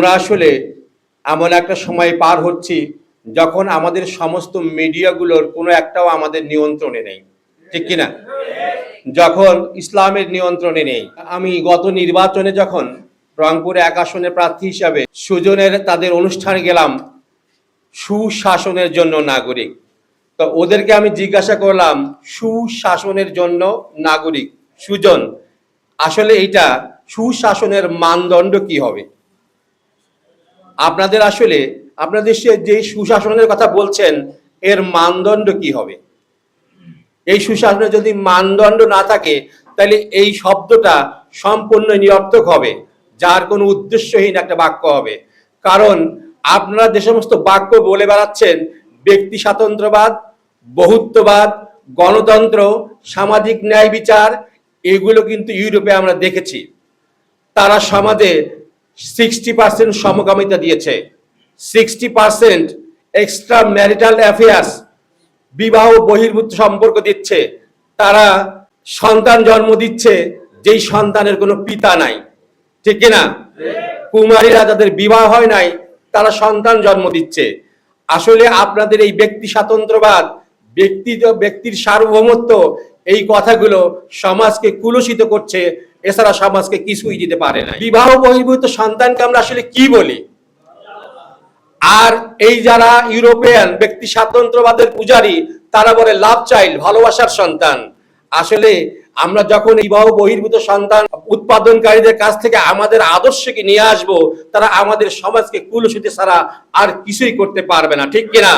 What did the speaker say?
আমরা আসলে এমন একটা সময় পার হচ্ছি যখন আমাদের সমস্ত মিডিয়াগুলোর কোনো একটাও আমাদের নিয়ন্ত্রণে নেই, ঠিক কিনা? যখন ইসলামের নিয়ন্ত্রণে নেই। আমি গত নির্বাচনে যখন রংপুরে 1 আসনের প্রার্থী হিসাবে সুজনের তাদের অনুষ্ঠানে গেলাম, সুশাসনের জন্য নাগরিক। তো ওদেরকে আমি জিজ্ঞাসা করলাম, সুশাসনের জন্য নাগরিক সুজন, আসলে এইটা সুশাসনের মানদণ্ড কি হবে? আপনাদের আসলে আপনাদের যে সুশাসনের কথা বলছেন এর মানদণ্ড কি হবে? এই সুশাসনের যদি মানদণ্ড না থাকে তাহলে এই শব্দটা সম্পূর্ণ নিরর্থক হবে, যার কোনো উদ্দেশ্যহীন একটা বাক্য হবে। কারণ আপনারা যে সমস্ত বাক্য বলে বেড়াচ্ছেন, ব্যক্তি স্বাতন্ত্র্যবাদ, বহুত্ববাদ, গণতন্ত্র, সামাজিক ন্যায় বিচার, এগুলো কিন্তু ইউরোপে আমরা দেখেছি। তারা সমাজে 60% সমকামিতা দিয়েছে, 60% এক্সট্রা ম্যারিটাল অ্যাফেয়ার্স, বিবাহ বহির্ভূত সম্পর্ক দিচ্ছে। তারা সন্তান জন্ম দিচ্ছে যেই সন্তানের কোনো পিতা নাই, ঠিক কিনা? কুমারীরা যাদের বিবাহ হয় নাই তারা সন্তান জন্ম দিচ্ছে। আসলে আপনাদের এই ব্যক্তি স্বাতন্ত্র্যবাদ, ব্যক্তির সার্বভৌমত্ব, এই কথাগুলো সমাজকে কুলুষিত করছে, এছাড়া সমাজকে কিছুই দিতে পারে না। বিবাহ বহির্ভূত সন্তানকে আমরা আসলে কি বলি? আর এই যারা ইউরোপিয়ান ব্যক্তি স্বাতন্ত্র্যবাদের পূজারী, তারা বলে লাভ চাইল্ড, ভালোবাসার সন্তান। আসলে আমরা যখন বিবাহ বহির্ভূত সন্তান উৎপাদনকারীদের কাছ থেকে আমাদের আদর্শকে নিয়ে আসব, তারা আমাদের সমাজকে কুলুষিত ছাড়া আর কিছুই করতে পারবে না, ঠিক কিনা?